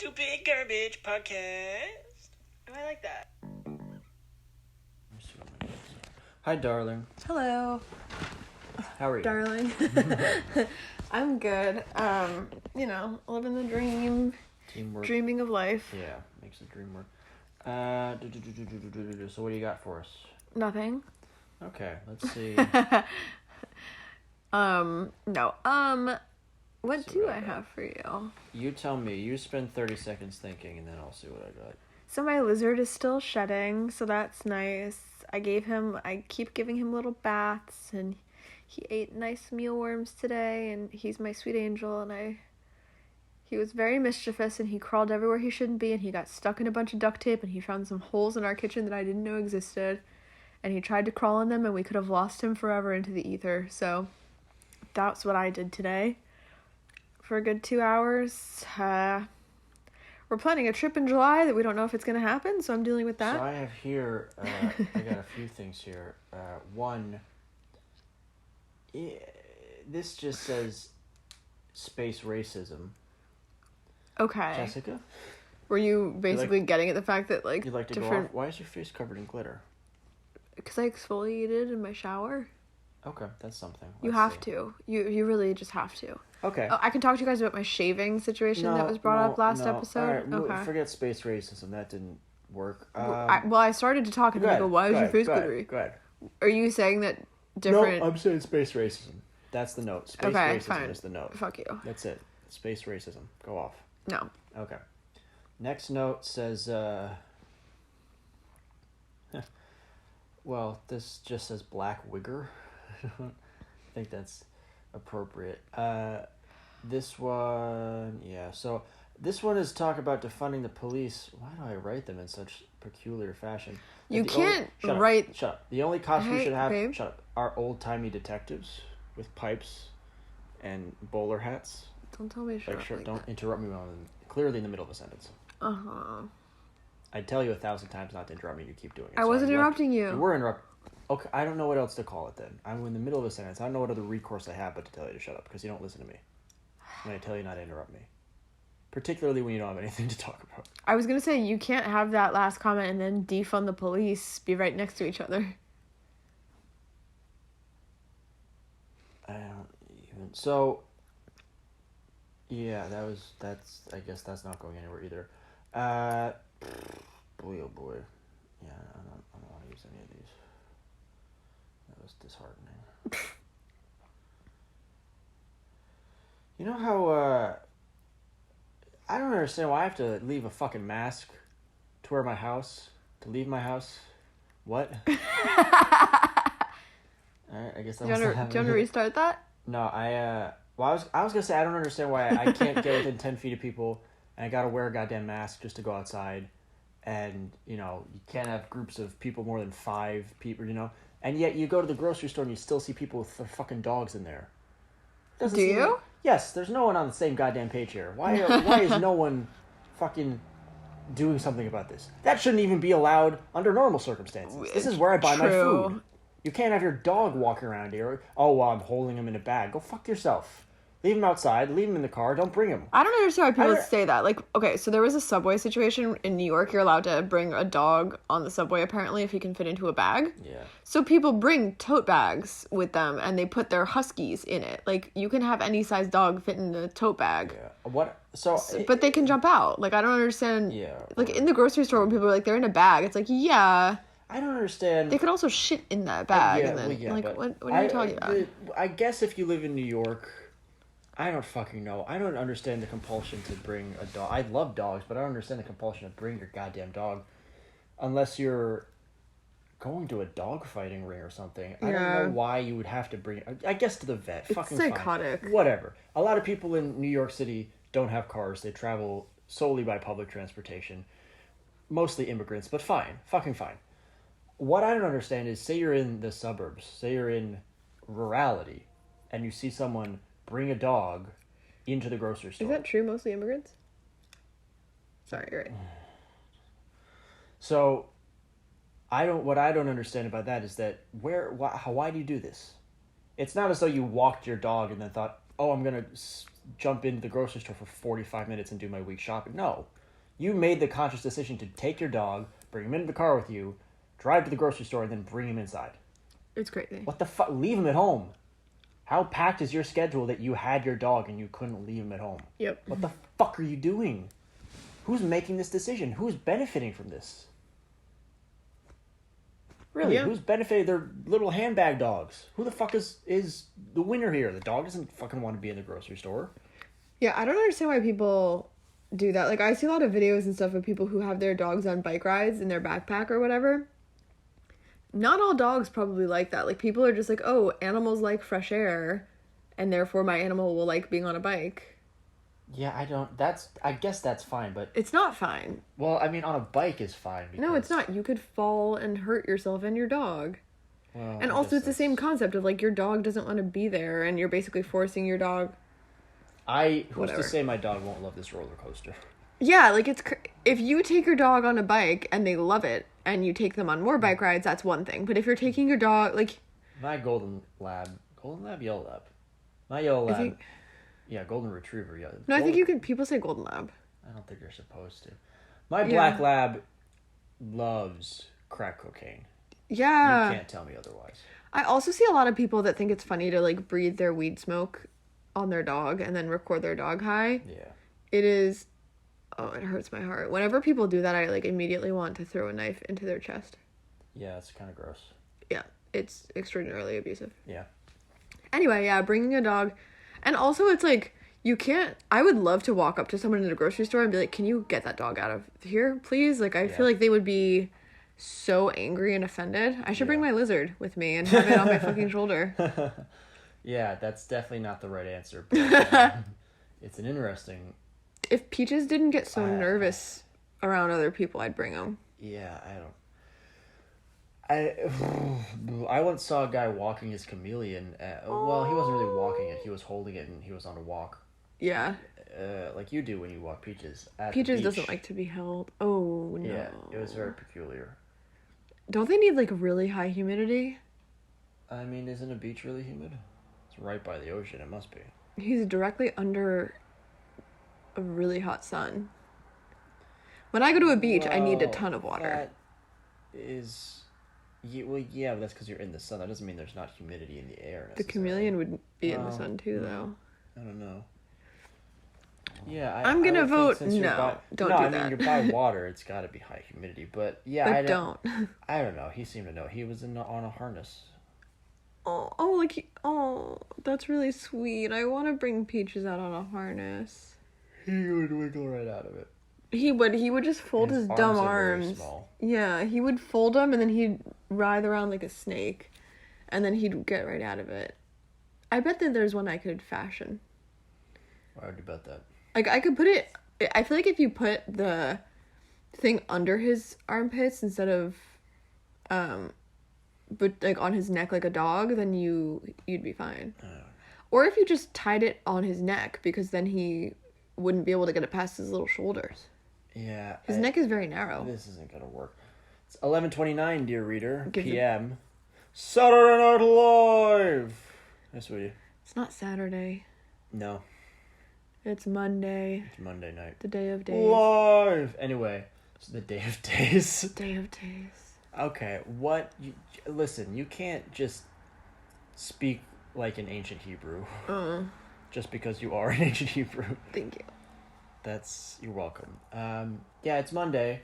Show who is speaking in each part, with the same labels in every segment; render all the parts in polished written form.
Speaker 1: Stupid Garbage Podcast.
Speaker 2: Oh, I like that.
Speaker 1: Hi, darling.
Speaker 2: Hello,
Speaker 1: How are you?
Speaker 2: darling. I'm good. Living the dream.
Speaker 1: Teamwork.
Speaker 2: Dreaming of life.
Speaker 1: Yeah, makes the dream work. So what do you got for us?
Speaker 2: Nothing.
Speaker 1: Okay, let's see.
Speaker 2: No. What
Speaker 1: So
Speaker 2: do
Speaker 1: what
Speaker 2: I
Speaker 1: I got?
Speaker 2: have for you?
Speaker 1: You tell me. You spend 30 seconds thinking, and then I'll see what I got.
Speaker 2: So my lizard is still shedding, so that's nice. I keep giving him little baths, and he ate nice mealworms today, and he's my sweet angel, and he was very mischievous, and he crawled everywhere he shouldn't be, and he got stuck in a bunch of duct tape, and he found some holes in our kitchen that I didn't know existed, and he tried to crawl in them, and we could have lost him forever into the ether. So that's what I did today for a good 2 hours. We're planning a trip in July that we don't know if it's going to happen, so I'm dealing with that.
Speaker 1: So I have here, I got a few things here. One, this just says space racism.
Speaker 2: Okay.
Speaker 1: Jessica?
Speaker 2: Were you basically getting at the fact that,
Speaker 1: You'd like to go off? Why is your face covered in glitter?
Speaker 2: Because I exfoliated in my shower.
Speaker 1: Okay, that's something.
Speaker 2: You have to. You really just have to.
Speaker 1: Okay.
Speaker 2: Oh, I can talk to you guys about my shaving situation that was brought up last episode.
Speaker 1: All right,
Speaker 2: okay.
Speaker 1: Forget space racism. That didn't work.
Speaker 2: I started to talk and then you go, why is your face glittery?
Speaker 1: Go ahead.
Speaker 2: Are you saying that different...
Speaker 1: No, I'm saying space racism. That's the note. Space racism
Speaker 2: fine.
Speaker 1: is the note.
Speaker 2: Fuck you.
Speaker 1: That's it. Space racism. Go off.
Speaker 2: No.
Speaker 1: Okay. Next note says, well, this just says black wigger. I think that's appropriate. This one, yeah. So this one is talk about defunding the police. Why do I write them in such peculiar fashion?
Speaker 2: You can't write...
Speaker 1: Shut up. The only cops we should have...
Speaker 2: babe.
Speaker 1: Shut up. Are old-timey detectives with pipes and bowler hats.
Speaker 2: Don't tell me to shut up like
Speaker 1: Don't
Speaker 2: that.
Speaker 1: interrupt me while I'm clearly in the middle of a sentence.
Speaker 2: Uh-huh.
Speaker 1: I tell you 1,000 times not to interrupt me. You keep doing it.
Speaker 2: I wasn't interrupting you.
Speaker 1: You were interrupting. Okay, I don't know what else to call it then. I'm in the middle of a sentence. I don't know what other recourse I have but to tell you to shut up because you don't listen to me when I tell you not to interrupt me. Particularly when you don't have anything to talk about.
Speaker 2: I was going to say, you can't have that last comment and then defund the police be right next to each other.
Speaker 1: I don't even... So... Yeah, I guess that's not going anywhere either. Boy, oh boy. Yeah, I don't want to use any of these. That was disheartening. You know how, I don't understand why I have to leave a fucking mask to wear my house, to leave my house. What? Alright, I guess that
Speaker 2: Do you want to restart that?
Speaker 1: No, I was gonna say I don't understand why I can't get within 10 feet of people and I gotta wear a goddamn mask just to go outside, and you can't have groups of people more than 5 people, and yet you go to the grocery store and you still see people with their fucking dogs in there.
Speaker 2: Do you?
Speaker 1: Yes, there's no one on the same goddamn page here. Why is no one fucking doing something about this? That shouldn't even be allowed under normal circumstances. This is where I buy my food. You can't have your dog walking around here. Oh, well, I'm holding him in a bag. Go fuck yourself. Leave him outside. Leave him in the car. Don't bring him.
Speaker 2: I don't understand why people say that. Like, okay, so there was a subway situation in New York. You're allowed to bring a dog on the subway, apparently, if you can fit into a bag.
Speaker 1: Yeah.
Speaker 2: So people bring tote bags with them, and they put their huskies in it. Like, you can have any size dog fit in a tote bag.
Speaker 1: Yeah. What?
Speaker 2: But they can jump out. Like, I don't understand.
Speaker 1: Yeah.
Speaker 2: Like, in the grocery store, when people are like, they're in a bag, it's like, yeah.
Speaker 1: I don't understand.
Speaker 2: They could also shit in that bag.
Speaker 1: Yeah,
Speaker 2: and then,
Speaker 1: well, yeah,
Speaker 2: like, what are you talking about?
Speaker 1: I guess if you live in New York, I don't fucking know. I don't understand the compulsion to bring a dog. I love dogs, but I don't understand the compulsion to bring your goddamn dog. Unless you're going to a dog fighting ring or something. I don't know why you would have to bring it. I guess to the vet.
Speaker 2: It's
Speaker 1: fucking
Speaker 2: psychotic.
Speaker 1: Fine. Whatever. A lot of people in New York City don't have cars. They travel solely by public transportation. Mostly immigrants, but fine. Fucking fine. What I don't understand is, say you're in the suburbs, say you're in rurality, and you see someone bring a dog into the grocery store.
Speaker 2: Is that true, mostly immigrants? Sorry, you're right.
Speaker 1: So, what I don't understand about that is that why do you do this? It's not as though you walked your dog and then thought, oh, I'm gonna jump into the grocery store for 45 minutes and do my week shopping. No. You made the conscious decision to take your dog, bring him into the car with you, drive to the grocery store, and then bring him inside.
Speaker 2: It's crazy.
Speaker 1: What the fuck? Leave him at home. How packed is your schedule that you had your dog and you couldn't leave him at home?
Speaker 2: Yep.
Speaker 1: What the fuck are you doing? Who's making this decision? Who's benefiting from this? Really,
Speaker 2: Yeah.
Speaker 1: who's benefiting? They're little handbag dogs. Who the fuck is the winner here? The dog doesn't fucking want to be in the grocery store.
Speaker 2: Yeah, I don't understand why people do that. Like, I see a lot of videos and stuff of people who have their dogs on bike rides in their backpack or whatever. Not all dogs probably like that. Like, people are just like, oh, animals like fresh air, and therefore my animal will like being on a bike.
Speaker 1: Yeah, I guess that's fine, but...
Speaker 2: It's not fine.
Speaker 1: Well, I mean, on a bike is fine. Because,
Speaker 2: No, it's not. You could fall and hurt yourself and your dog.
Speaker 1: Well,
Speaker 2: And also, it's the same concept of, like, your dog doesn't want to be there, and you're basically forcing your dog...
Speaker 1: Who's
Speaker 2: Whatever.
Speaker 1: to say my dog won't love this roller coaster?
Speaker 2: Yeah, like, if you take your dog on a bike and they love it, and you take them on more bike rides, that's one thing. But if you're taking your dog, like...
Speaker 1: My golden lab, yellow lab. My yellow lab.
Speaker 2: think-
Speaker 1: Yeah, golden retriever. Yeah.
Speaker 2: No, I think you could... People say golden lab.
Speaker 1: I don't think you're supposed to. My black lab loves crack cocaine.
Speaker 2: Yeah.
Speaker 1: You can't tell me otherwise.
Speaker 2: I also see a lot of people that think it's funny to, like, breathe their weed smoke on their dog and then record their dog high.
Speaker 1: Yeah.
Speaker 2: It is... Oh, it hurts my heart. Whenever people do that, I, like, immediately want to throw a knife into their chest.
Speaker 1: Yeah, it's kind of gross.
Speaker 2: Yeah, it's extraordinarily abusive.
Speaker 1: Yeah.
Speaker 2: Anyway, yeah, bringing a dog... And also, it's like, you can't... I would love to walk up to someone in a grocery store and be like, can you get that dog out of here, please? Like, I feel like they would be so angry and offended. I should bring my lizard with me and have it on my fucking shoulder.
Speaker 1: Yeah, that's definitely not the right answer. But, it's an interesting...
Speaker 2: If Peaches didn't get so nervous around other people, I'd bring him.
Speaker 1: Yeah, I once saw a guy walking his chameleon. Well, he wasn't really walking it. He was holding it, and he was on a walk.
Speaker 2: Yeah.
Speaker 1: Like you do when you walk Peaches at the
Speaker 2: Peaches
Speaker 1: beach.
Speaker 2: doesn't like to be held. Oh, no.
Speaker 1: Yeah, it was very peculiar.
Speaker 2: Don't they need, like, really high humidity?
Speaker 1: I mean, isn't a beach really humid? It's right by the ocean. It must be.
Speaker 2: He's directly under a really hot sun. When I go to a beach, I need a ton of water.
Speaker 1: That is... Yeah, but that's because you're in the sun. That doesn't mean there's not humidity in the air.
Speaker 2: The chameleon would be in the sun, too, though.
Speaker 1: I don't know. Yeah,
Speaker 2: I'm gonna
Speaker 1: would think
Speaker 2: vote
Speaker 1: since you're
Speaker 2: no. Don't
Speaker 1: no,
Speaker 2: do
Speaker 1: I mean,
Speaker 2: that.
Speaker 1: you're by water. It's got to be high humidity. But yeah,
Speaker 2: But
Speaker 1: I
Speaker 2: don't.
Speaker 1: I don't know. He seemed to know. He was on a harness.
Speaker 2: That's really sweet. I want to bring Peaches out on a harness.
Speaker 1: He would wiggle right out of it.
Speaker 2: He would just fold his dumb
Speaker 1: are very
Speaker 2: arms.
Speaker 1: small.
Speaker 2: Yeah, he would fold them and then he'd writhe around like a snake. And then he'd get right out of it. I bet that there's one I could fashion.
Speaker 1: Why would you bet that?
Speaker 2: Like, I could put it... I feel like if you put the thing under his armpits instead of... but, like, on his neck like a dog, then you'd be fine. Or if you just tied it on his neck, because then he wouldn't be able to get it past his little shoulders.
Speaker 1: Yeah.
Speaker 2: His neck is very narrow.
Speaker 1: This isn't going to work. It's 11:29, dear reader.
Speaker 2: Give
Speaker 1: PM. Saturday Night Live! Hi, sweetie.
Speaker 2: It's not Saturday.
Speaker 1: No.
Speaker 2: It's Monday.
Speaker 1: It's Monday night.
Speaker 2: The day of days.
Speaker 1: Live! Anyway, it's the day of days.
Speaker 2: Day of days.
Speaker 1: Okay, listen, you can't just speak like an ancient Hebrew. Just because you are an ancient Hebrew.
Speaker 2: Thank you.
Speaker 1: You're welcome. Yeah, it's Monday.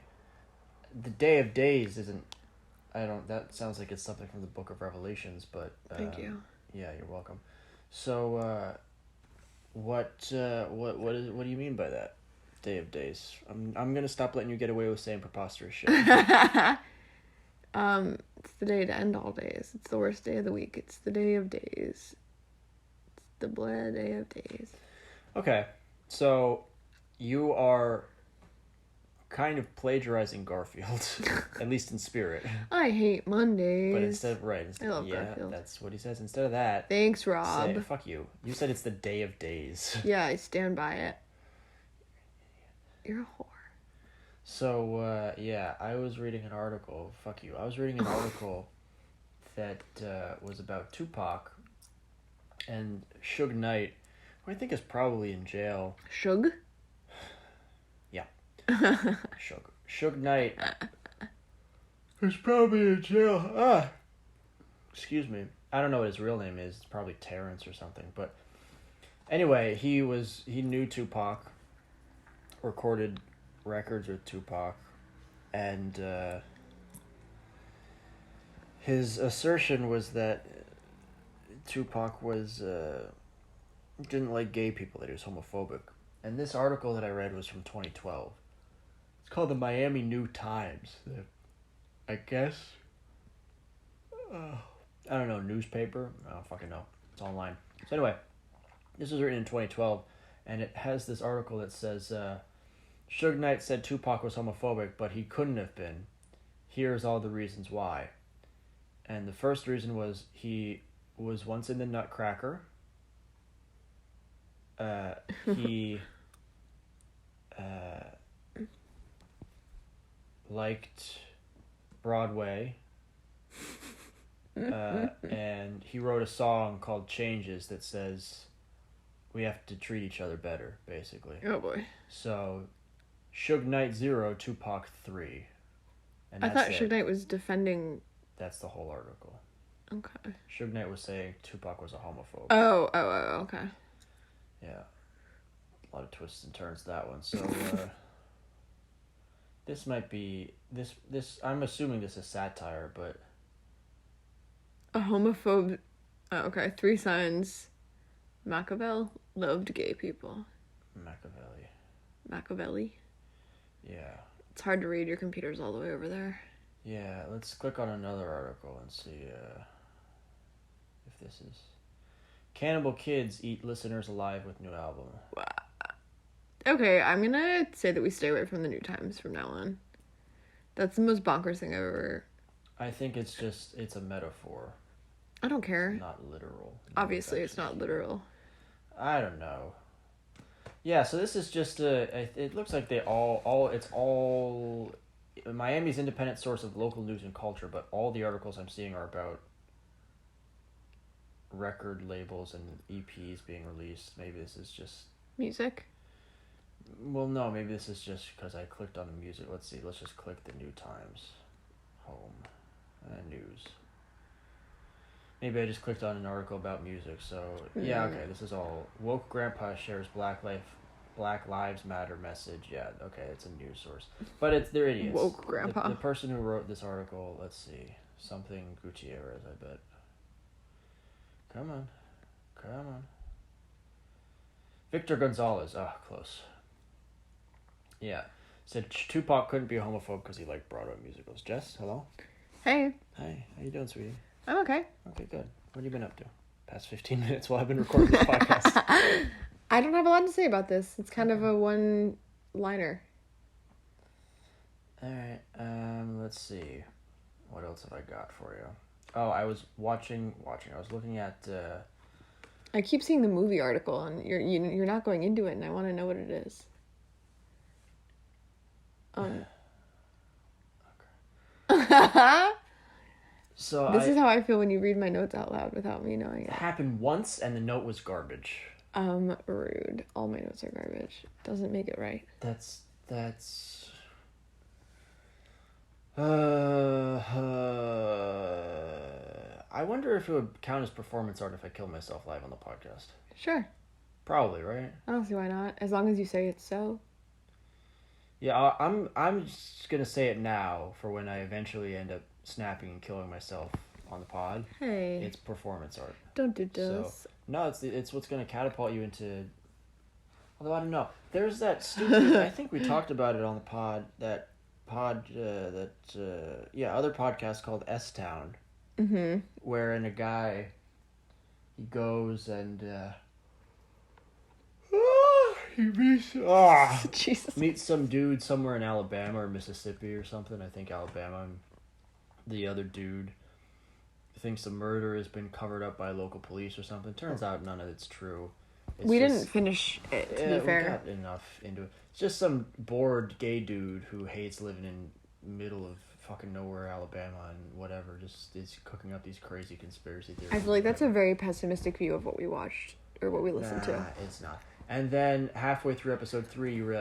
Speaker 1: The day of days isn't, that sounds like it's something from the book of Revelations, but...
Speaker 2: Thank you.
Speaker 1: Yeah, you're welcome. So, what do you mean by that? Day of days. I'm gonna stop letting you get away with saying preposterous shit.
Speaker 2: It's the day to end all days. It's the worst day of the week. It's the day of days. It's the blood day of days.
Speaker 1: Okay, so you are kind of plagiarizing Garfield, at least in spirit.
Speaker 2: I hate Mondays.
Speaker 1: But instead,
Speaker 2: I love Garfield.
Speaker 1: That's what he says. Instead of that,
Speaker 2: Thanks, Rob.
Speaker 1: fuck you. You said it's the day of days.
Speaker 2: Yeah, I stand by it. You're a whore.
Speaker 1: So, yeah, I was reading an article. Fuck you. I was reading an article that was about Tupac and Suge Knight who I think is probably in jail.
Speaker 2: Suge?
Speaker 1: Yeah. Suge Knight is probably in jail. Excuse me. I don't know what his real name is. It's probably Terrence or something. But anyway, he knew Tupac, recorded records with Tupac, and his assertion was that Tupac didn't like gay people, that he was homophobic. And this article that I read was from 2012. It's called the Miami New Times. I guess. I don't know, newspaper? I don't fucking know. It's online. So anyway, this was written in 2012, and it has this article that says, Suge Knight said Tupac was homophobic, but he couldn't have been. Here's all the reasons why. And the first reason was he was once in the Nutcracker. He liked Broadway. And he wrote a song called Changes that says we have to treat each other better, basically.
Speaker 2: Oh boy.
Speaker 1: So, Suge Knight 0, Tupac 3. And
Speaker 2: I thought Suge Knight was defending...
Speaker 1: That's the whole article.
Speaker 2: Okay.
Speaker 1: Suge Knight was saying Tupac was a homophobe.
Speaker 2: Oh, okay.
Speaker 1: Yeah. A lot of twists and turns to that one. So, this might be... This I'm assuming this is satire, but...
Speaker 2: A homophobe... Oh, okay. 3 signs. Machiavelli loved gay people. Machiavelli?
Speaker 1: Yeah.
Speaker 2: It's hard to read. Your computer's all the way over there.
Speaker 1: Yeah, let's click on another article and see if this is... Cannibal Kids eat listeners alive with new album.
Speaker 2: Wow. Okay, I'm gonna say that we stay away from the New Times from now on. That's the most bonkers thing I've ever...
Speaker 1: I think it's a metaphor.
Speaker 2: I don't care.
Speaker 1: It's not literal.
Speaker 2: Obviously, it's not literal.
Speaker 1: I don't know. Yeah, so this is just it looks like it's all Miami's independent source of local news and culture, but all the articles I'm seeing are about record labels and EPs being released. Maybe this is just...
Speaker 2: Music?
Speaker 1: Well, no, maybe this is just because I clicked on the music. Let's see, let's just click the New Times. Home. News. Maybe I just clicked on an article about music, so... Yeah, okay, this is all... Woke Grandpa shares Black Lives Matter message. Yeah, okay, it's a news source. But they're idiots.
Speaker 2: Woke Grandpa.
Speaker 1: The person who wrote this article, let's see. Something Gutierrez, I bet. Come on. Victor Gonzalez. Ah, close. Yeah. Said Tupac couldn't be a homophobe because he liked Broadway musicals. Jess, hello?
Speaker 2: Hey.
Speaker 1: Hi, how you doing, sweetie?
Speaker 2: I'm okay.
Speaker 1: Okay, good. What have you been up to? Past 15 minutes while I've been recording this podcast.
Speaker 2: I don't have a lot to say about this. It's kind of a one-liner.
Speaker 1: Alright, let's see. What else have I got for you? Oh, I was watching. I was looking at...
Speaker 2: I keep seeing the movie article, and you're not going into it, and I want to know what it is.
Speaker 1: So
Speaker 2: this is how I feel when you read my notes out loud without me knowing it.
Speaker 1: It happened once, and the note was garbage.
Speaker 2: Rude. All my notes are garbage. Doesn't make it right.
Speaker 1: That's... I wonder if it would count as performance art if I kill myself live on the podcast.
Speaker 2: Sure.
Speaker 1: Probably, right?
Speaker 2: I don't see why not. As long as you say it's so.
Speaker 1: Yeah, I'm just gonna say it now for when I eventually end up snapping and killing myself on the pod.
Speaker 2: Hey.
Speaker 1: It's performance art.
Speaker 2: Don't do this.
Speaker 1: So, no, it's what's gonna catapult you into... Although I don't know. There's that stupid... I think we talked about it on the pod. Other podcast called S-Town.
Speaker 2: Mm-hmm.
Speaker 1: Wherein a guy, he goes and he meets some dude somewhere in Alabama or Mississippi or something. I think Alabama. And the other dude thinks a murder has been covered up by local police or something. Turns out none of it's true.
Speaker 2: We didn't finish it, to be fair.
Speaker 1: We got enough into it. It's just some bored gay dude who hates living in middle of fucking nowhere, Alabama, and whatever. Just is cooking up these crazy conspiracy theories.
Speaker 2: I feel like that's a very pessimistic view of what we watched or what we listen to.
Speaker 1: It's not. And then halfway through episode 3, you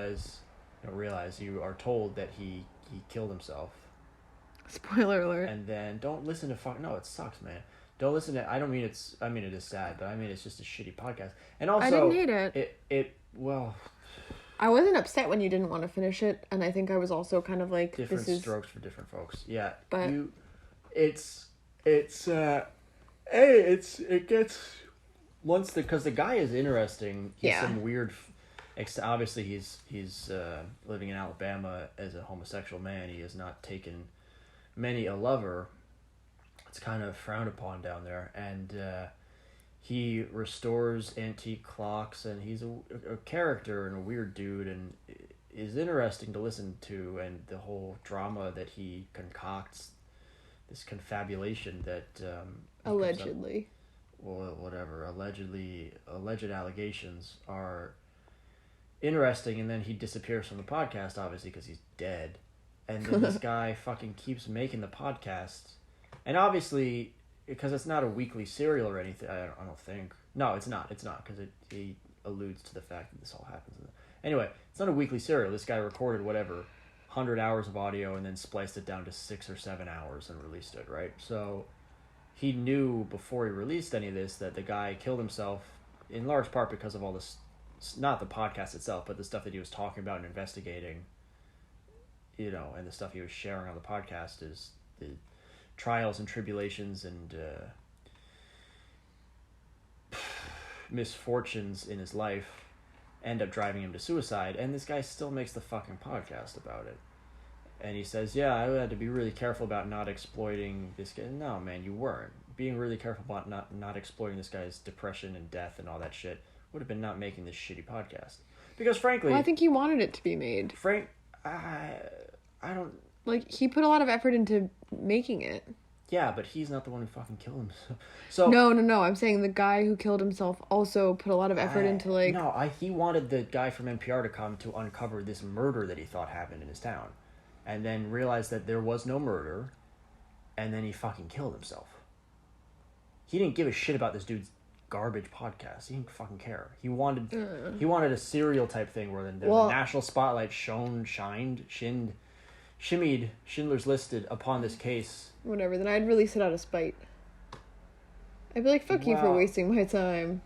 Speaker 1: are told that he killed himself.
Speaker 2: Spoiler alert.
Speaker 1: And then don't listen to no, it sucks, man. Don't listen to. I mean it is sad, but I mean it's just a shitty podcast. And also,
Speaker 2: I didn't hate it.
Speaker 1: Well,
Speaker 2: I wasn't upset when you didn't want to finish it, and I think I was also kind of like,
Speaker 1: different strokes for different folks. Yeah,
Speaker 2: but
Speaker 1: it gets once because the guy is interesting. He's some weird. Obviously, he's living in Alabama as a homosexual man. He has not taken many a lover. It's kind of frowned upon down there, and he restores antique clocks, and he's a character and a weird dude, and is interesting to listen to, and the whole drama that he concocts, this confabulation that
Speaker 2: allegedly,
Speaker 1: alleged allegations are interesting, and then he disappears from the podcast, obviously because he's dead, and then this guy fucking keeps making the podcast, and obviously because it's not a weekly serial or anything. I don't think. No, it's not because he alludes to the fact that this all happens. Anyway, it's not a weekly serial. This guy recorded 100 hours of audio and then spliced it down to 6 or 7 hours and released it, right? So he knew before he released any of this that the guy killed himself in large part because of all this, not the podcast itself, but the stuff that he was talking about and investigating, and the stuff he was sharing on the podcast is the trials and tribulations and misfortunes in his life end up driving him to suicide, and this guy still makes the fucking podcast about it. And he says, yeah, I had to be really careful about not exploiting this guy. No, man, you weren't. Being really careful about not exploiting this guy's depression and death and all that shit would have been not making this shitty podcast. Because frankly...
Speaker 2: Well, I think he wanted it to be made.
Speaker 1: I don't...
Speaker 2: Like, he put a lot of effort into making it.
Speaker 1: Yeah, but he's not the one who fucking killed himself. So
Speaker 2: No. I'm saying the guy who killed himself also put a lot of effort into, like...
Speaker 1: No, he wanted the guy from NPR to come to uncover this murder that he thought happened in his town. And then realized that there was no murder. And then he fucking killed himself. He didn't give a shit about this dude's garbage podcast. He didn't fucking care. He wanted a serial type thing where the national spotlight shimmied Schindler's Listed upon this case.
Speaker 2: Whatever, then I'd release it out of spite. I'd be like, fuck you for wasting my time.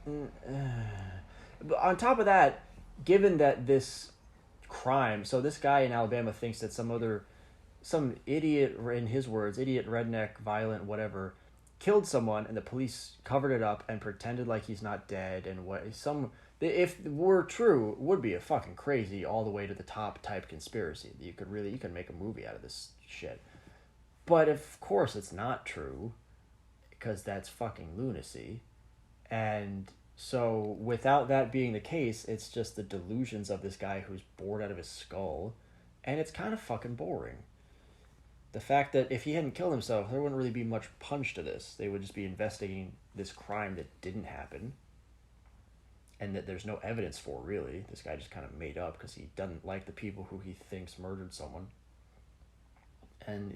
Speaker 1: But on top of that, given that this crime, so this guy in Alabama thinks that some idiot, in his words, idiot, redneck, violent, whatever, killed someone, and the police covered it up and pretended like he's not dead, and if it were true, it would be a fucking crazy all the way to the top type conspiracy. You could make a movie out of this shit. But of course it's not true, because that's fucking lunacy. And so without that being the case, it's just the delusions of this guy who's bored out of his skull, and it's kind of fucking boring. The fact that if he hadn't killed himself, there wouldn't really be much punch to this. They would just be investigating this crime that didn't happen, and that there's no evidence for, really. This guy just kind of made up because he doesn't like the people who he thinks murdered someone. And,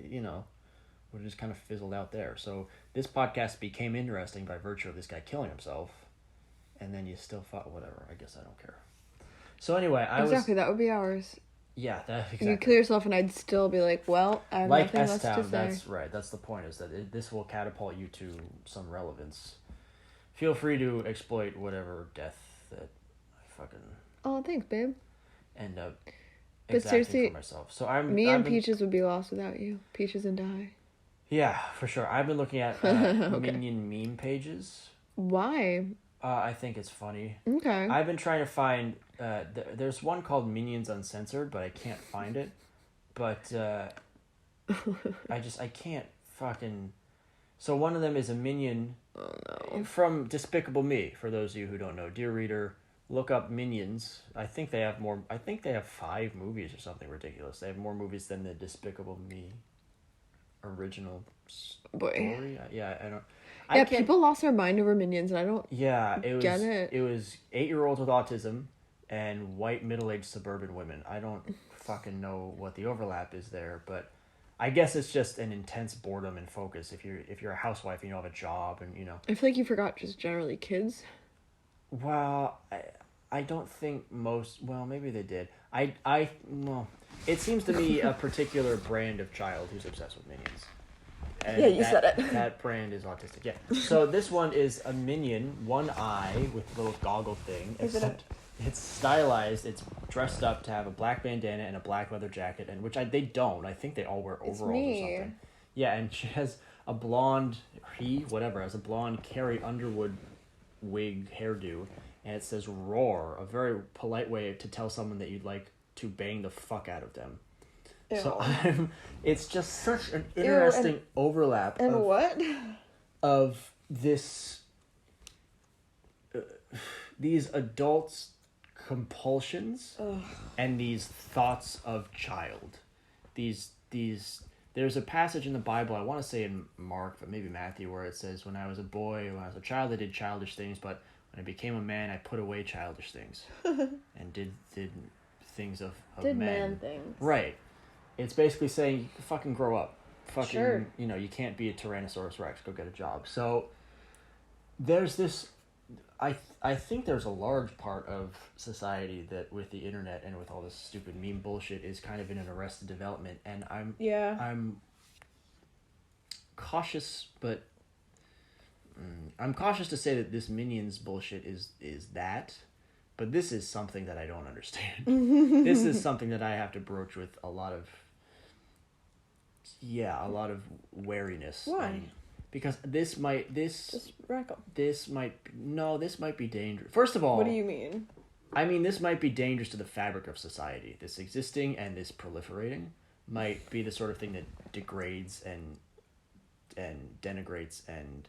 Speaker 1: would have just kind of fizzled out there. So this podcast became interesting by virtue of this guy killing himself, and then you still thought, whatever, I guess I don't care. So anyway,
Speaker 2: that would be ours.
Speaker 1: Yeah, exactly.
Speaker 2: You kill yourself and I'd still be like, well, I have nothing less to say.
Speaker 1: That's right. That's the point, is that this will catapult you to some relevance. Feel free to exploit whatever death that I fucking...
Speaker 2: Oh, thanks, babe.
Speaker 1: End up
Speaker 2: but seriously,
Speaker 1: for myself. So
Speaker 2: Peaches would be lost without you. Peaches and I.
Speaker 1: Yeah, for sure. I've been looking at Minion meme pages.
Speaker 2: Why?
Speaker 1: I think it's funny.
Speaker 2: Okay.
Speaker 1: I've been trying to find... there's one called Minions Uncensored, but I can't find it. But I can't fucking... So one of them is a minion from Despicable Me, for those of you who don't know. Dear reader, look up Minions. I think they have 5 movies or something ridiculous. They have more movies than the Despicable Me original story. I don't...
Speaker 2: people lost their mind over Minions, and I don't
Speaker 1: get it. It was 8-year-olds with autism and white middle-aged suburban women. I don't fucking know what the overlap is there, but I guess it's just an intense boredom and focus. If you're a housewife and you don't have a job, and
Speaker 2: I feel like you forgot just generally kids.
Speaker 1: Well, I don't think most. Well, maybe they did. Well, it seems to me a particular brand of child who's obsessed with minions. And
Speaker 2: Yeah, you said it.
Speaker 1: That brand is autistic. Yeah. So this one is a minion, one eye with a little goggle thing. It's stylized. It's dressed up to have a black bandana and a black leather jacket, and they don't. I think they all wear overalls or something. Yeah, and she has a blonde. Has a blonde Carrie Underwood wig hairdo, and it says "roar," a very polite way to tell someone that you'd like to bang the fuck out of them. Ew. So it's just such an interesting overlap.
Speaker 2: And what?
Speaker 1: Of this, these adults' compulsions and these thoughts of child. There's a passage in the Bible, I want to say in Mark, but maybe Matthew, where it says, when I was a child, I did childish things, but when I became a man, I put away childish things and did things of men.
Speaker 2: Man things.
Speaker 1: Right. It's basically saying, you fucking grow up.
Speaker 2: Sure.
Speaker 1: You can't be a Tyrannosaurus Rex. Go get a job. So there's this... I think there's a large part of society that with the internet and with all this stupid meme bullshit is kind of in an arrested development, and I'm cautious, but I'm cautious to say that this Minions bullshit is that, but this is something that I don't understand. This is something that I have to broach with a lot of wariness.
Speaker 2: Why?
Speaker 1: Because this might be dangerous. First of all,
Speaker 2: what do you mean?
Speaker 1: I mean, this might be dangerous to the fabric of society. This existing and this proliferating might be the sort of thing that degrades and denigrates and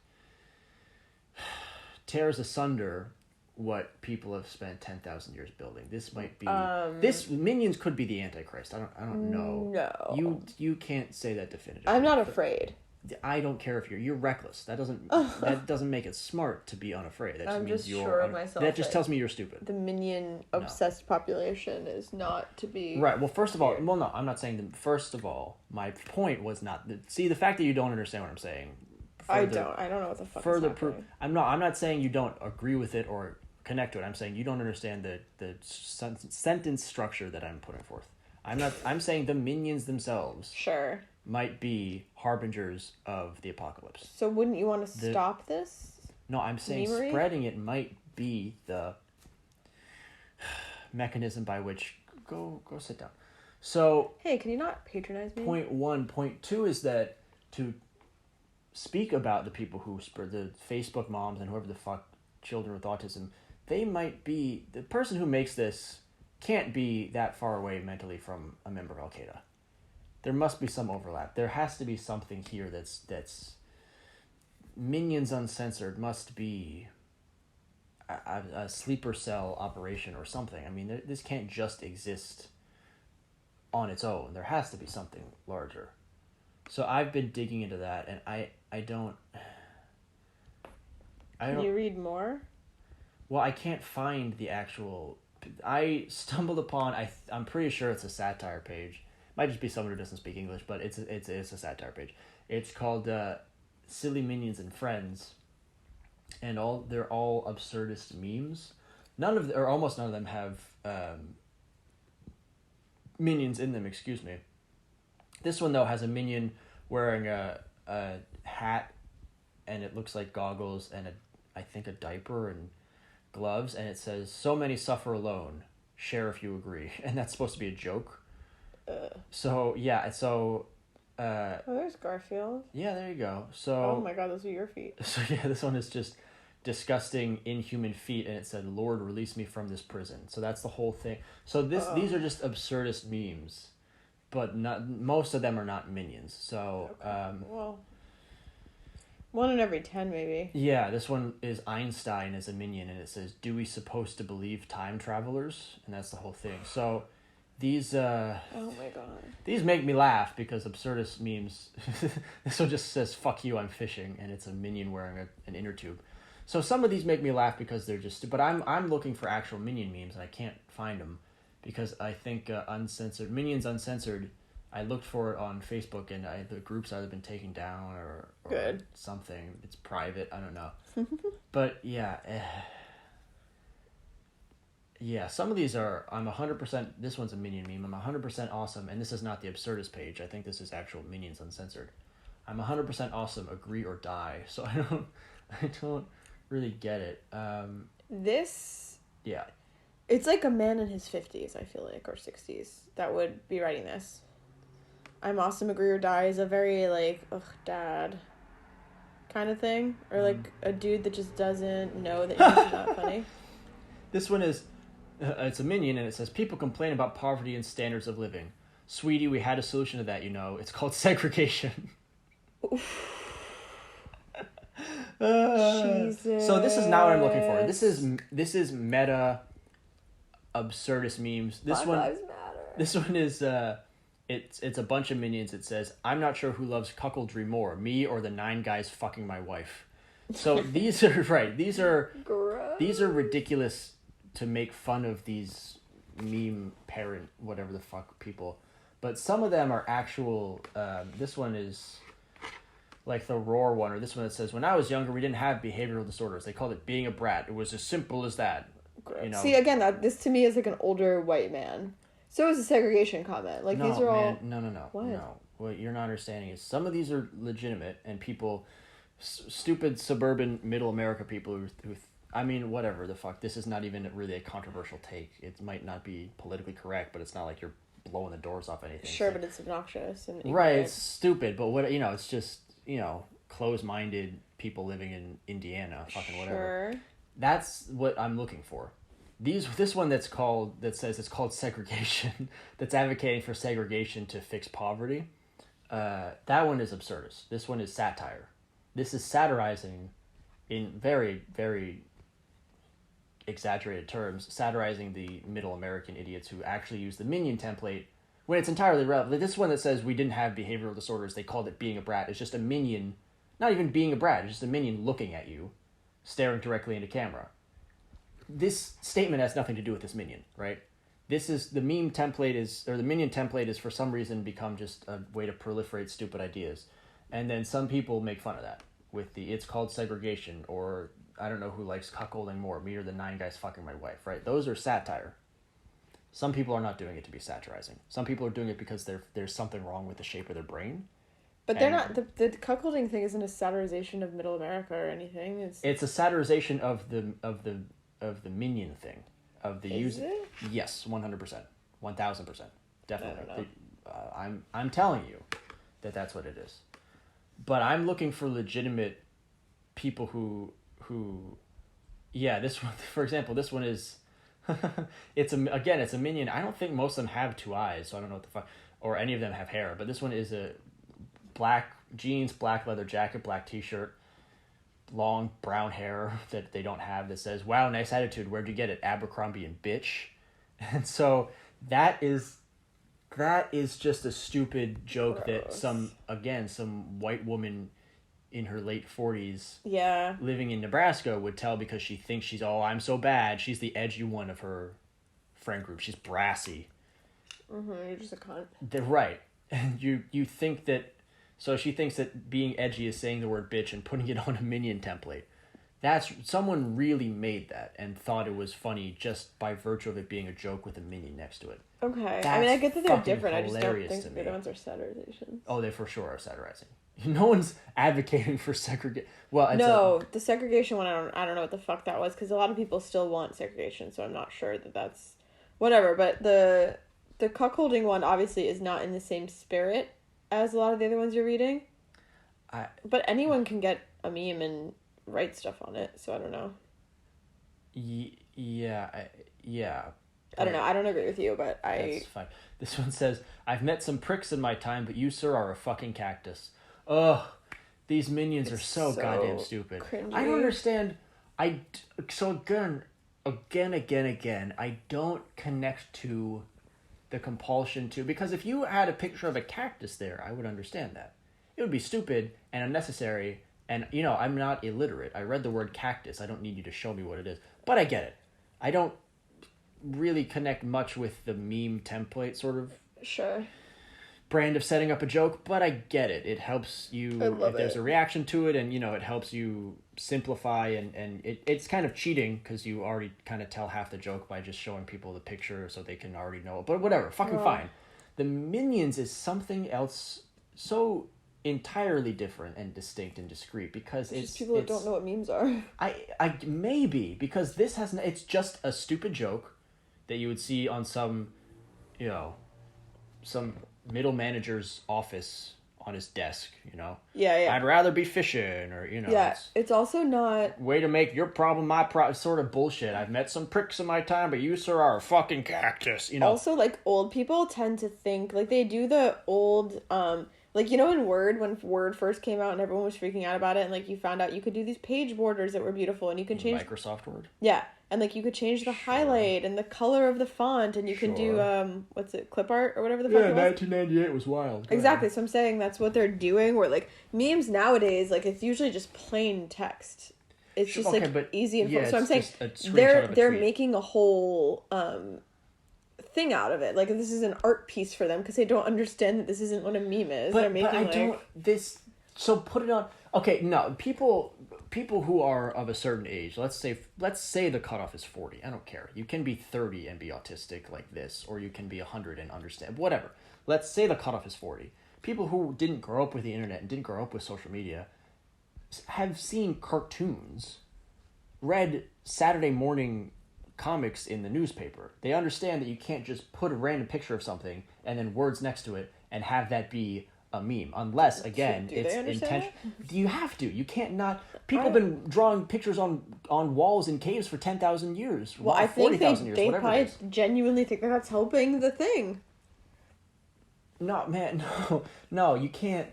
Speaker 1: tears asunder what people have spent 10,000 years building. This might be this Minions could be the Antichrist. I don't know.
Speaker 2: No.
Speaker 1: You can't say that definitively.
Speaker 2: I'm not afraid.
Speaker 1: I don't care if you're reckless. That doesn't make it smart to be unafraid. That just
Speaker 2: I'm
Speaker 1: means
Speaker 2: just sure of myself.
Speaker 1: That just tells me you're stupid.
Speaker 2: The minion obsessed population is not to be
Speaker 1: right. Well, first of all, no, I'm not saying that. First of all, my point was not that. See, the fact that you don't understand what I'm saying.
Speaker 2: I don't know what the fuck. Further proof.
Speaker 1: I'm not saying you don't agree with it or connect to it. I'm saying you don't understand the sentence structure that I'm putting forth. I'm saying the minions themselves.
Speaker 2: Sure.
Speaker 1: Might be harbingers of the apocalypse.
Speaker 2: So wouldn't you want to stop this?
Speaker 1: No, I'm saying memory? Spreading it might be the mechanism by which... Go sit down. So...
Speaker 2: Hey, can you not patronize me?
Speaker 1: Point 1. Point 2 is that to speak about the people who spread the Facebook moms and whoever the fuck children with autism, they might be... The person who makes this can't be that far away mentally from a member of Al-Qaeda. There must be some overlap. There has to be something here that's Minions Uncensored must be a sleeper cell operation or something. I mean, this can't just exist on its own. There has to be something larger. So I've been digging into that, and I don't...
Speaker 2: Can you read more?
Speaker 1: Well, I can't find the actual... I stumbled upon... I'm pretty sure it's a satire page. Might just be someone who doesn't speak English, but it's a satire page. It's called Silly Minions and Friends, and they're all absurdist memes. Almost none of them have minions in them. Excuse me. This one though has a minion wearing a hat, and it looks like goggles and I think a diaper and gloves, and it says, "So many suffer alone. Share if you agree," and that's supposed to be a joke.
Speaker 2: There's Garfield.
Speaker 1: Yeah, there you go. So
Speaker 2: oh my god, those are your feet.
Speaker 1: So yeah, this one is just disgusting inhuman feet, and it said, "Lord, release me from this prison." So that's the whole thing. So these are just absurdist memes, but most of them are not minions. So
Speaker 2: okay. Well, 1 in every 10 maybe.
Speaker 1: Yeah, this one is Einstein as a minion, and it says, "Do we supposed to believe time travelers?" And that's the whole thing. So these
Speaker 2: oh my god.
Speaker 1: These make me laugh because absurdist memes. This one just says "fuck you, I'm fishing," and it's a minion wearing an inner tube. So some of these make me laugh because they're just. But I'm looking for actual minion memes and I can't find them because I think Minions Uncensored. I looked for it on Facebook and the group's either been taken down or
Speaker 2: good
Speaker 1: something. It's private. I don't know. But yeah. Yeah, some of these are, I'm 100%, this one's a Minion meme, I'm 100% awesome, and this is not the Absurdist page, I think this is actual Minions Uncensored. I'm 100% awesome, agree or die, so I don't really get it.
Speaker 2: This,
Speaker 1: Yeah.
Speaker 2: it's like a man in his 50s, I feel like, or 60s, that would be writing this. I'm awesome, agree or die is a very, like, ugh, dad kind of thing. Or, like, a dude that just doesn't know that he's not funny.
Speaker 1: This one is, it's a Minion, and it says, people complain about poverty and standards of living. Sweetie, we had a solution to that, you know. It's called segregation.
Speaker 2: Jesus.
Speaker 1: So this is not what I'm looking for. This is meta absurdist memes.
Speaker 2: Black Lives Matter.
Speaker 1: This one is it's a bunch of minions. It says, I'm not sure who loves cuckoldry more, me or the 9 guys fucking my wife. So these are right. These are ridiculous to make fun of these meme parent whatever the fuck people. But some of them are actual. This one is like the Roar one, or this one that says, when I was younger, we didn't have behavioral disorders. They called it being a brat. It was as simple as that. You know?
Speaker 2: See, again, this to me is like an older white man. So is a segregation comment. Like, these are all...
Speaker 1: No.
Speaker 2: What?
Speaker 1: No. What you're not understanding is some of these are legitimate, and people, stupid suburban middle America people who I mean, whatever the fuck. This is not even really a controversial take. It might not be politically correct, but it's not like you're blowing the doors off anything.
Speaker 2: Sure, but it's obnoxious. And
Speaker 1: right, it's stupid, but what, it's just, close-minded people living in Indiana, fucking whatever.
Speaker 2: Sure.
Speaker 1: That's what I'm looking for. This one that says it's called segregation, that's advocating for segregation to fix poverty, that one is absurdist. This one is satire. This is satirizing in very, very exaggerated terms, satirizing the middle American idiots who actually use the Minion template when it's entirely relevant. This one that says we didn't have behavioral disorders, they called it being a brat. It's just a minion, not even being a brat, it's just a minion looking at you, staring directly into camera. This statement has nothing to do with this minion, right? This is, the meme template is, or the Minion template is for some reason become just a way to proliferate stupid ideas. And then some people make fun of that with it's called segregation, or I don't know who likes cuckolding more, me or the 9 guys fucking my wife, right? Those are satire. Some people are not doing it to be satirizing. Some people are doing it because there's something wrong with the shape of their brain.
Speaker 2: But they're not, the cuckolding thing isn't a satirization of middle America or anything.
Speaker 1: It's a satirization of the minion thing. Of the
Speaker 2: Is it?
Speaker 1: Yes, 100%. 1000%. Definitely. I'm telling you that's what it is. But I'm looking for legitimate people who this one, for example, this one is it's a minion. I don't think most of them have 2 eyes, so I don't know what the fuck, or any of them have hair, but this one is a black jeans, black leather jacket, black t-shirt, long brown hair that they don't have, that says, wow, nice attitude, where'd you get it? Abercrombie and bitch. And so that is just a stupid joke. Gross. That some white woman in her late 40s, living in Nebraska, would tell, because she thinks she's, I'm so bad. She's the edgy one of her friend group. She's brassy.
Speaker 2: You're just a cunt.
Speaker 1: They're right. And you think that, so she thinks that being edgy is saying the word bitch and putting it on a Minion template. Someone really made that and thought it was funny just by virtue of it being a joke with a minion next to it.
Speaker 2: Okay. I mean, I get that they're different. I just don't think the other ones are satirizations.
Speaker 1: Oh, they for sure are satirizing. No one's advocating for segregation. Well,
Speaker 2: the segregation one, I don't know what the fuck that was, because a lot of people still want segregation, so I'm not sure that's whatever. But the cuckolding one obviously is not in the same spirit as a lot of the other ones you're reading. But anyone can get a meme and write stuff on it, so I don't know.
Speaker 1: Yeah.
Speaker 2: I don't know. I don't agree with you, but
Speaker 1: That's fine. This one says, I've met some pricks in my time, but you, sir, are a fucking cactus. Ugh. These minions are so goddamn stupid.
Speaker 2: Cringy.
Speaker 1: I don't understand. So again, I don't connect to the compulsion to, because if you had a picture of a cactus there, I would understand that. It would be stupid and unnecessary, and, I'm not illiterate. I read the word cactus. I don't need you to show me what it is. But I get it. I don't really connect much with the meme template, sort of.
Speaker 2: Sure.
Speaker 1: brand of setting up a joke, but I get it. It helps you
Speaker 2: I love
Speaker 1: if there's
Speaker 2: it.
Speaker 1: a reaction to it, and it helps you simplify, and it's kind of cheating because you already kind of tell half the joke by just showing people the picture so they can already know it. But whatever, fucking fine. The Minions is something else so entirely different and distinct and discreet because it's
Speaker 2: people that don't know what memes are.
Speaker 1: I maybe because this has it's just a stupid joke that you would see on some some middle manager's office on his desk,
Speaker 2: Yeah.
Speaker 1: I'd rather be fishing, or
Speaker 2: Yeah, it's also not...
Speaker 1: way to make your problem my problem, sort of bullshit. I've met some pricks in my time, but you, sir, are a fucking cactus,
Speaker 2: Also, like, old people tend to think, like, they do the old, like, in Word, when Word first came out and everyone was freaking out about it, and, like, you found out you could do these page borders that were beautiful, and you can change...
Speaker 1: Microsoft Word?
Speaker 2: Yeah, and, like, you could change the highlight and the color of the font, and you can do, what's it, clip art, or whatever the fuck it was?
Speaker 1: 1998 was wild.
Speaker 2: Exactly, so I'm saying that's what they're doing, where, like, memes nowadays, like, it's usually just plain text. It's just, like, easy and fun. So I'm saying they're making a whole, thing out of it. Like, this is an art piece for them because they don't understand that this isn't what a meme is. They're making
Speaker 1: so put it on. Okay, no, people who are of a certain age, let's say the cutoff is 40. I don't care. You can be 30 and be autistic like this, or you can be 100 and understand whatever. Let's say the cutoff is 40. People who didn't grow up with the internet and didn't grow up with social media have seen cartoons, read Saturday morning comics in the newspaper. They understand that you can't just put a random picture of something and then words next to it and have that be a meme, unless again it's intentional. You have to. You can't not. People have been drawing pictures on walls in caves for 10,000 years.
Speaker 2: Well, I think
Speaker 1: 40,000 years,
Speaker 2: they
Speaker 1: whatever
Speaker 2: probably
Speaker 1: it is.
Speaker 2: genuinely think that's helping the thing.
Speaker 1: No, man, no, you can't.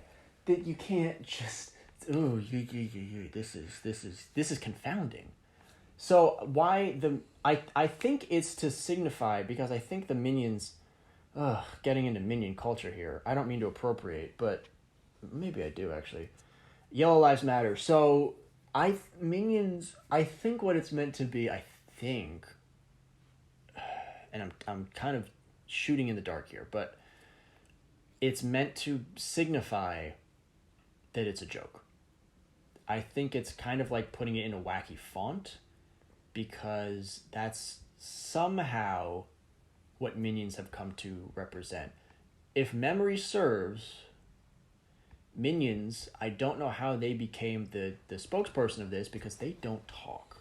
Speaker 1: You can't just. Oh, this is confounding. So why I think it's to signify, because I think the Minions, getting into Minion culture here. I don't mean to appropriate, but maybe I do actually. Yellow Lives Matter. So Minions. I think what it's meant to be. I think, and I'm kind of shooting in the dark here, but it's meant to signify that it's a joke. I think it's kind of like putting it in a wacky font, because that's somehow what Minions have come to represent. If memory serves, Minions, I don't know how they became the spokesperson of this, because they don't talk.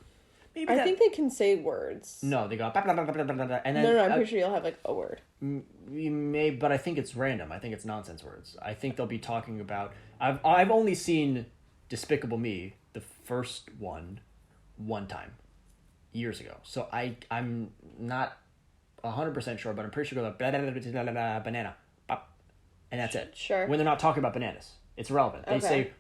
Speaker 2: Maybe I think they can say words.
Speaker 1: No, they go blah, blah, blah, blah, blah, blah, and then
Speaker 2: no, I'm pretty sure you'll have like a word.
Speaker 1: You may, but I think it's random. I think it's nonsense words. I think they'll be talking about. I've only seen Despicable Me, the first one time, years ago. So I'm not 100% sure, but I'm pretty sure they'll go blah, blah, blah, blah, blah, blah, banana, pop, and that's it.
Speaker 2: Sure.
Speaker 1: When they're not talking about bananas, it's irrelevant. They say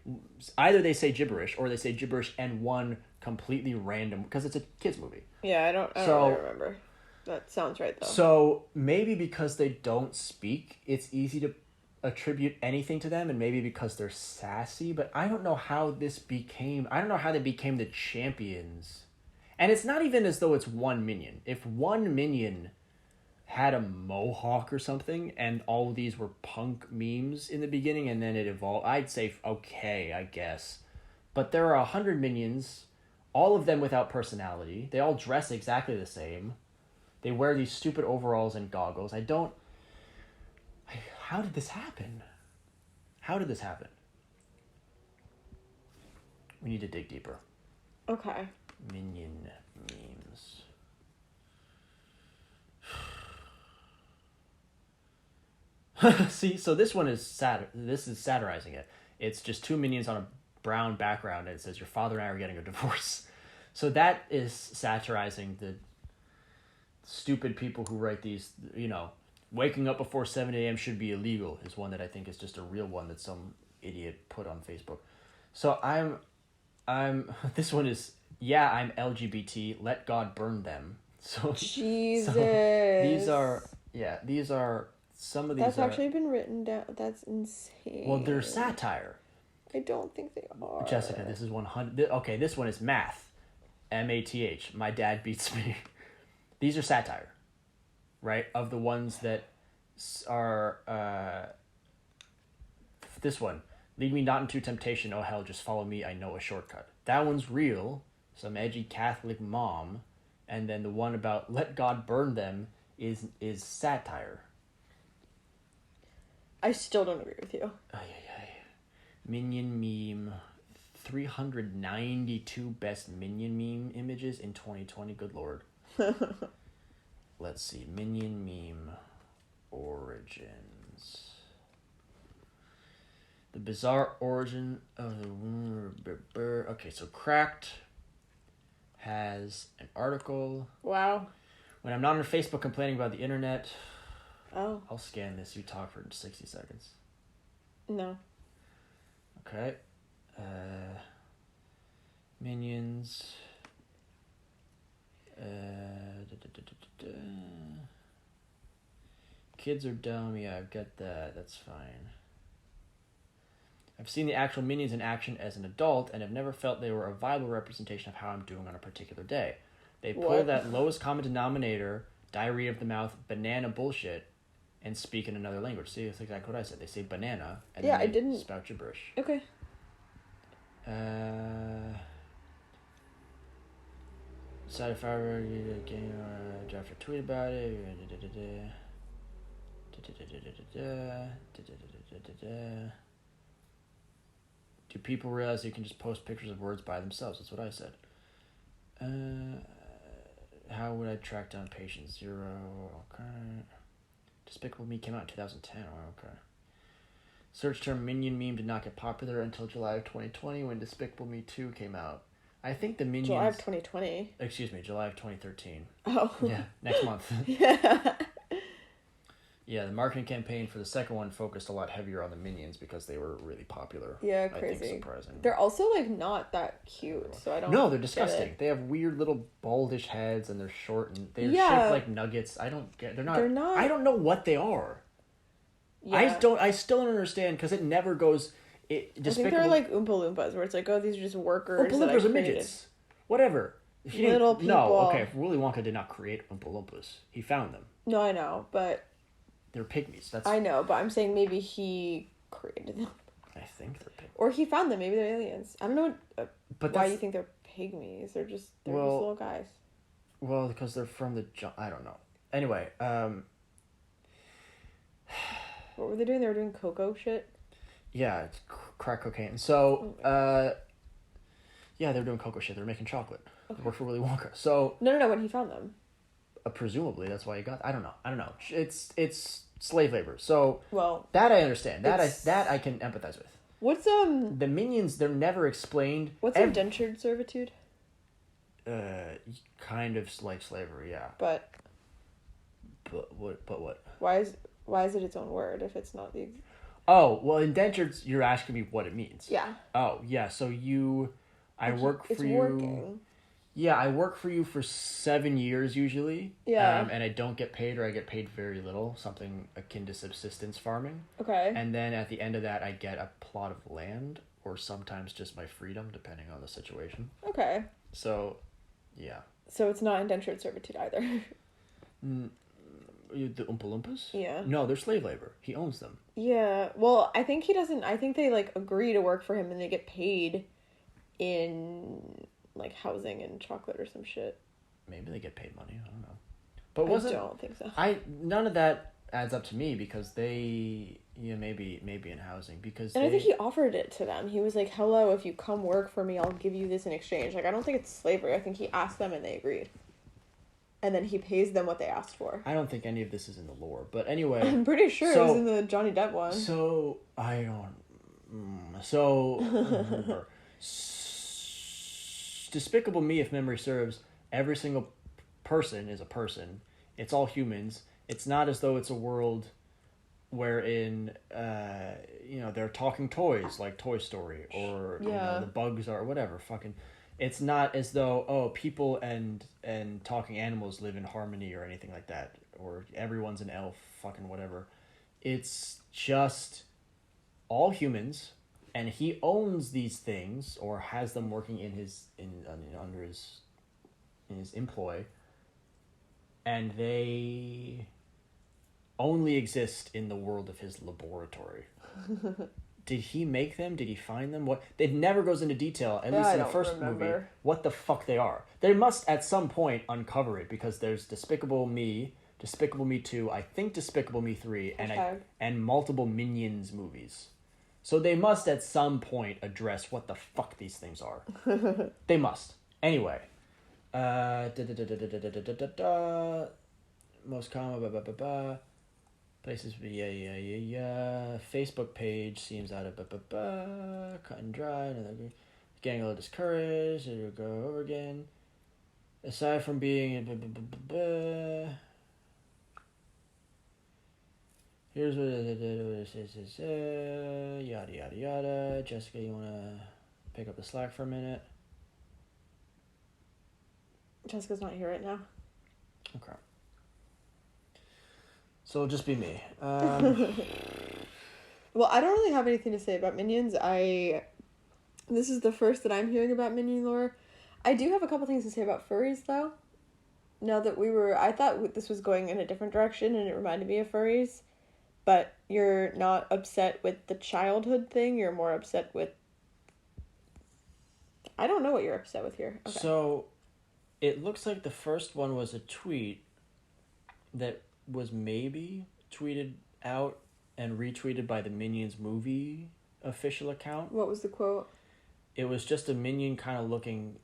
Speaker 1: either they say gibberish, or they say gibberish and one completely random, because it's a kids movie.
Speaker 2: Yeah, I don't really remember. That sounds right though. So
Speaker 1: maybe because they don't speak, it's easy to attribute anything to them, and maybe because they're sassy, but I don't know how they became the champions. And it's not even as though it's one minion. If one minion had a mohawk or something, and all of these were punk memes in the beginning, and then it evolved, I'd say, okay, I guess. But there are 100 minions, all of them without personality. They all dress exactly the same. They wear these stupid overalls and goggles. How did this happen? We need to dig deeper. Okay. Minion memes. See, so this one is this is satirizing it. It's just two minions on a brown background, and it says, "Your father and I are getting a divorce." So that is satirizing the stupid people who write these, waking up before 7 a.m. should be illegal, is one that I think is just a real one that some idiot put on Facebook. So this one is, I'm LGBT, let God burn them. So Jesus. So these are some of these.
Speaker 2: That's actually been written down. That's insane.
Speaker 1: Well, they're satire.
Speaker 2: I don't think they are.
Speaker 1: Jessica, this is 100. Okay, this one is math. MATH. My dad beats me. These are satire, right? Of the ones that are This one. Lead me not into temptation, oh hell, just follow me, I know a shortcut. That one's real. Some edgy Catholic mom. And then the one about let God burn them is satire.
Speaker 2: I still don't agree with you.
Speaker 1: Ay, ay, ay. Minion meme. 392 best Minion meme images in 2020. Good lord. Let's see. Minion meme origins. The bizarre origin of the... Okay, so Cracked has an article.
Speaker 2: Wow.
Speaker 1: When I'm not on Facebook complaining about the internet...
Speaker 2: Oh.
Speaker 1: I'll scan this. You talk for 60 seconds.
Speaker 2: No.
Speaker 1: Okay. Minions. Kids are dumb. Yeah, I've got that. That's fine. I've seen the actual Minions in action as an adult and have never felt they were a viable representation of how I'm doing on a particular day. They pull that lowest common denominator, diarrhea of the mouth, banana bullshit, and speak in another language. See, that's exactly what I said. They say banana, and then
Speaker 2: I didn't
Speaker 1: spout gibberish.
Speaker 2: Okay.
Speaker 1: Decided if I were game, draft a tweet about it. Do people realize you can just post pictures of words by themselves? That's what I said. How would I track down patient 0? Okay. Despicable Me came out in 2010. Oh, okay. Search term Minion meme did not get popular until July of 2020 when Despicable Me 2 came out. I think the Minions...
Speaker 2: July of 2020.
Speaker 1: Excuse me, July of 2013.
Speaker 2: Oh.
Speaker 1: Yeah, next month.
Speaker 2: Yeah.
Speaker 1: Yeah, the marketing campaign for the second one focused a lot heavier on the Minions because they were really popular.
Speaker 2: Yeah, crazy.
Speaker 1: I think surprising.
Speaker 2: They're also, like, not that cute, so I don't...
Speaker 1: No, they're disgusting. They have weird little baldish heads and they're short and they're shaped like nuggets. I don't get... They're not... I don't know what they are. Yeah. I still don't understand because it never goes...
Speaker 2: I think they're like Oompa Loompas where it's like, oh, these are just workers.
Speaker 1: Oompa Loompas are midgets. Whatever.
Speaker 2: Little people.
Speaker 1: No, okay, Willy Wonka did not create Oompa Loompas. He found them.
Speaker 2: No, I know, but...
Speaker 1: They're pygmies.
Speaker 2: I know, but I'm saying maybe he created them.
Speaker 1: I think they're pygmies.
Speaker 2: Or he found them. Maybe they're aliens. I don't know why you think they're pygmies. They're just little guys.
Speaker 1: Well, because they're from the... I don't know. Anyway,
Speaker 2: what were they doing? They were doing cocoa shit?
Speaker 1: Yeah, it's crack cocaine. So, yeah, they were doing cocoa shit. They were making chocolate. Okay. They worked for Willy Wonka. So...
Speaker 2: No, when he found them.
Speaker 1: Presumably, that's why he got... I don't know. It's slave labor. So,
Speaker 2: well,
Speaker 1: that I understand. That I can empathize with.
Speaker 2: What's,
Speaker 1: The Minions, they're never explained.
Speaker 2: What's indentured servitude?
Speaker 1: Kind of like slavery, yeah.
Speaker 2: But
Speaker 1: what?
Speaker 2: Why is it its own word if it's not the...
Speaker 1: Oh, well, indentured, you're asking me what it means.
Speaker 2: Yeah.
Speaker 1: Oh, yeah, so I work for you... Working. Yeah, I work for you for 7 years usually.
Speaker 2: Yeah.
Speaker 1: And I don't get paid or I get paid very little, something akin to subsistence farming.
Speaker 2: Okay.
Speaker 1: And then at the end of that, I get a plot of land or sometimes just my freedom, depending on the situation.
Speaker 2: Okay.
Speaker 1: So, yeah. So
Speaker 2: it's not indentured servitude either.
Speaker 1: The Oompa Loompas?
Speaker 2: Yeah.
Speaker 1: No, they're slave labor. He owns them.
Speaker 2: Yeah. Well, I think he doesn't... I think they, like, agree to work for him and they get paid in... like housing and chocolate or some shit.
Speaker 1: Maybe they get paid money. I don't know. But
Speaker 2: I don't think so.
Speaker 1: None of that adds up to me because they maybe in housing because
Speaker 2: I think he offered it to them. He was like, "Hello, if you come work for me, I'll give you this in exchange." Like I don't think it's slavery. I think he asked them and they agreed. And then he pays them what they asked for.
Speaker 1: I don't think any of this is in the lore, but anyway.
Speaker 2: I'm pretty sure it was in the Johnny Depp one.
Speaker 1: So I don't. So. Despicable Me, if memory serves, every single person is a person. It's all humans. It's not as though it's a world wherein they're talking toys like Toy Story or the bugs are whatever fucking. It's not as though people and talking animals live in harmony or anything like that or everyone's an elf fucking whatever. It's just all humans. And he owns these things, or has them working in his employ, and they only exist in the world of his laboratory. did he make them? Did he find them? What? It never goes into detail, at least in the first movie, what the fuck they are. They must at some point uncover it, because there's Despicable Me, Despicable Me 2, I think Despicable Me 3, and multiple Minions movies. So they must at some point address what the fuck these things are. They must. Anyway. Most common, places, Facebook page seems out of, cut and dry, getting a little discouraged, it'll go over again. Aside from being, here's what it says, yada, yada, yada. Jessica, you want to pick up the slack for a minute?
Speaker 2: Jessica's not here right now.
Speaker 1: Okay. So it'll just be me.
Speaker 2: Well, I don't really have anything to say about Minions. This is the first that I'm hearing about Minion lore. I do have a couple things to say about furries, though. Now that I thought this was going in a different direction, and it reminded me of furries. But you're not upset with the childhood thing. You're more upset with... I don't know what you're upset with here. Okay.
Speaker 1: So, it looks like the first one was a tweet that was maybe tweeted out and retweeted by the Minions movie official account.
Speaker 2: What was the quote?
Speaker 1: It was just a Minion kind of looking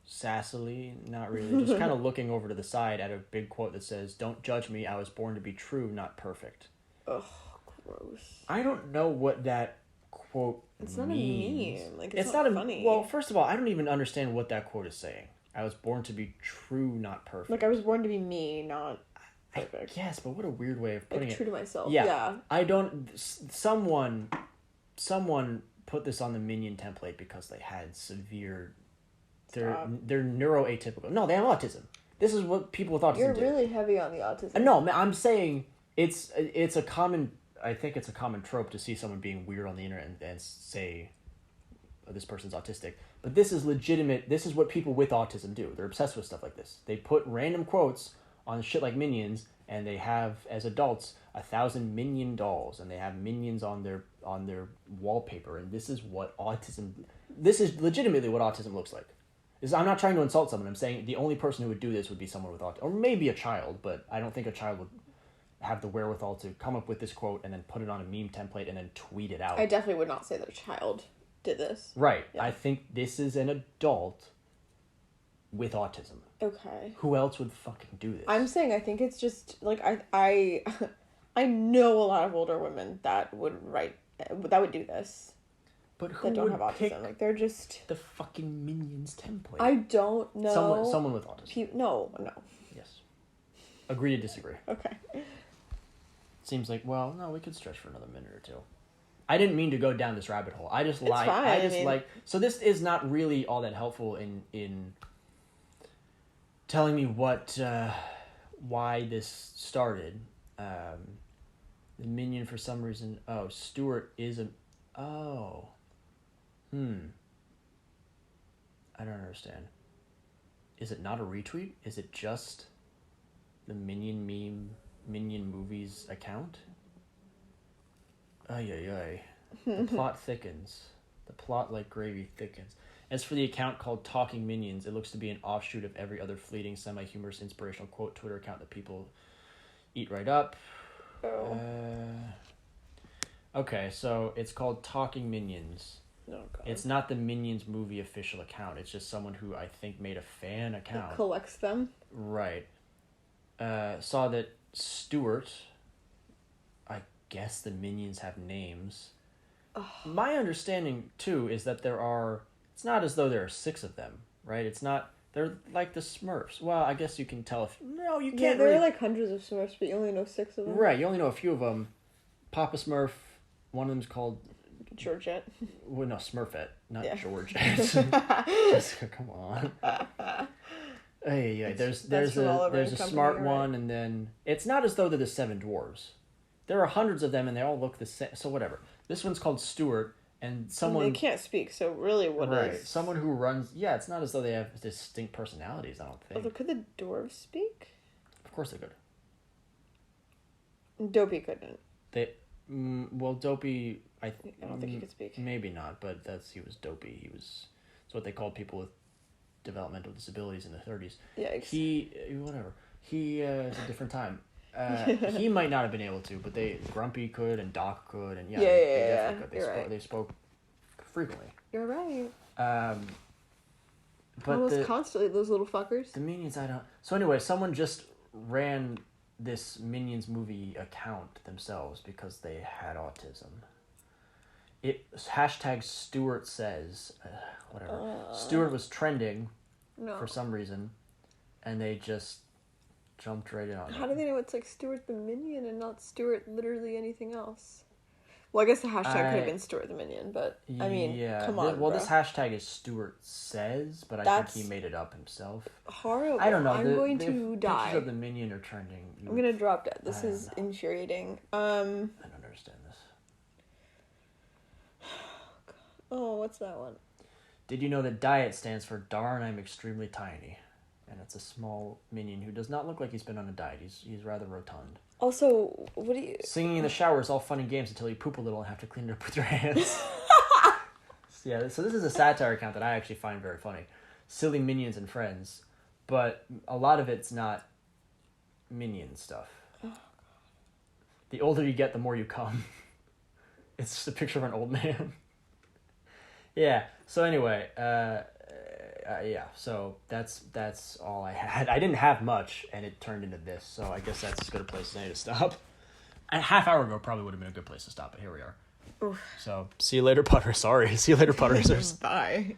Speaker 1: sassily, not really, just kind of looking over to the side at a big quote that says, "Don't judge me, I was born to be true, not perfect."
Speaker 2: Ugh, gross.
Speaker 1: I don't know what that quote
Speaker 2: It's not
Speaker 1: means.
Speaker 2: a meme. Like, it's not funny.
Speaker 1: Well, first of all, I don't even understand what that quote is saying. I was born to be true, not perfect.
Speaker 2: Like, I was born to be me, not perfect.
Speaker 1: Yes, but what a weird way of putting it.
Speaker 2: True to myself.
Speaker 1: Yeah.
Speaker 2: Yeah.
Speaker 1: I don't... Someone put this on the Minion template because they had severe... They're neuroatypical. No, they have autism. This is what people with autism do.
Speaker 2: You're really heavy on the autism.
Speaker 1: No, I'm saying it's a common... I think it's a common trope to see someone being weird on the internet and say, oh, this person's autistic. But this is legitimate. This is what people with autism do. They're obsessed with stuff like this. They put random quotes on shit like Minions, and they have, as adults, 1,000 Minion dolls, and they have Minions on their wallpaper. And this is what autism... This is legitimately what autism looks like. I'm not trying to insult someone. I'm saying the only person who would do this would be someone with autism. Or maybe a child, but I don't think a child would have the wherewithal to come up with this quote and then put it on a meme template and then tweet it out.
Speaker 2: I definitely would not say that a child did this.
Speaker 1: Right.
Speaker 2: Yeah.
Speaker 1: I think this is an adult with autism.
Speaker 2: Okay.
Speaker 1: Who else would fucking do this?
Speaker 2: I'm saying I think it's just, like, I know a lot of older women that would do this.
Speaker 1: But who
Speaker 2: that don't
Speaker 1: would
Speaker 2: have
Speaker 1: pick
Speaker 2: autism. Like, they're just...
Speaker 1: the fucking Minions template?
Speaker 2: I don't know.
Speaker 1: Someone with autism.
Speaker 2: No.
Speaker 1: Yes. Agree to disagree.
Speaker 2: Okay.
Speaker 1: Seems like, well, no, we could stretch for another minute or two. I didn't mean to go down this rabbit hole. I just like... So this is not really all that helpful in telling me why this started. The Minion, for some reason... Oh, Stuart is a... Oh. I don't understand. Is it not a retweet? Is it just the Minion movies account? Ay. The plot thickens. The plot like gravy thickens. As for the account called Talking Minions, it looks to be an offshoot of every other fleeting, semi-humorous, inspirational quote Twitter account that people eat right up.
Speaker 2: Oh.
Speaker 1: Okay, so it's called Talking Minions.
Speaker 2: Oh, God.
Speaker 1: It's not the Minions movie official account. It's just someone who I think made a fan account.
Speaker 2: It collects them.
Speaker 1: Right. Saw that Stuart, I guess the Minions have names. Oh. My understanding, too, is that it's not as though there are 6 of them, right? It's not, they're like the Smurfs. Well, I guess you can tell no, you can't
Speaker 2: Yeah, there
Speaker 1: really...
Speaker 2: are like hundreds of Smurfs, but you only know 6 of them.
Speaker 1: Right, you only know a few of them. Papa Smurf, one of them's called...
Speaker 2: Georgette.
Speaker 1: Well, no, Smurfette, not Georgette. Jessica, come on. Hey, there's a smart one, and then it's not as though they're the 7 dwarves. There are hundreds of them, and they all look the same. So whatever. This one's called Stuart, and someone...
Speaker 2: They can't speak, so really
Speaker 1: someone who runs... Yeah, it's not as though they have distinct personalities, I don't think.
Speaker 2: Although, could the dwarves speak?
Speaker 1: Of course they could.
Speaker 2: Dopey couldn't.
Speaker 1: Well, Dopey,
Speaker 2: I don't think he could speak.
Speaker 1: Maybe not, but he was Dopey. It's what they called people with developmental disabilities in the 30s.
Speaker 2: Yikes.
Speaker 1: It's a different time. He might not have been able to, but Grumpy could, and Doc could, and
Speaker 2: they
Speaker 1: definitely could. They spoke frequently.
Speaker 2: You're right.
Speaker 1: But
Speaker 2: almost constantly, those little fuckers.
Speaker 1: The Minions, I don't... So anyway, someone just ran this Minions movie account themselves because they had autism. It #Stuart says, whatever. Stuart was trending for some reason, and they just jumped right in on it.
Speaker 2: How do they know it's like Stuart the Minion and not Stuart literally anything else? Well, I guess the hashtag could have been Stuart the Minion, but I mean, come on, bro.
Speaker 1: This hashtag is Stuart Says, but I think he made it up himself.
Speaker 2: Horrible.
Speaker 1: I don't know.
Speaker 2: I'm going to die.
Speaker 1: Pictures of the Minion are trending.
Speaker 2: I'm gonna drop dead. This is infuriating.
Speaker 1: I don't understand this.
Speaker 2: Oh, what's that one?
Speaker 1: Did you know that diet stands for darn I'm extremely tiny? And it's a small minion who does not look like he's been on a diet. He's rather rotund.
Speaker 2: Also, what do you...
Speaker 1: Singing in the shower is all fun and games until you poop a little and have to clean it up with your hands. Yeah, so this is a satire account that I actually find very funny. Silly minions and friends. But a lot of it's not minion stuff. Oh, God. The older you get, the more you come. It's just a picture of an old man. Yeah, so anyway, so that's all I had. I didn't have much, and it turned into this, so I guess that's as good a place as any to stop. A half hour ago probably would have been a good place to stop, but here we are. Oof. So, see you later, Putter. Sorry. See you later, Putters.
Speaker 2: Bye.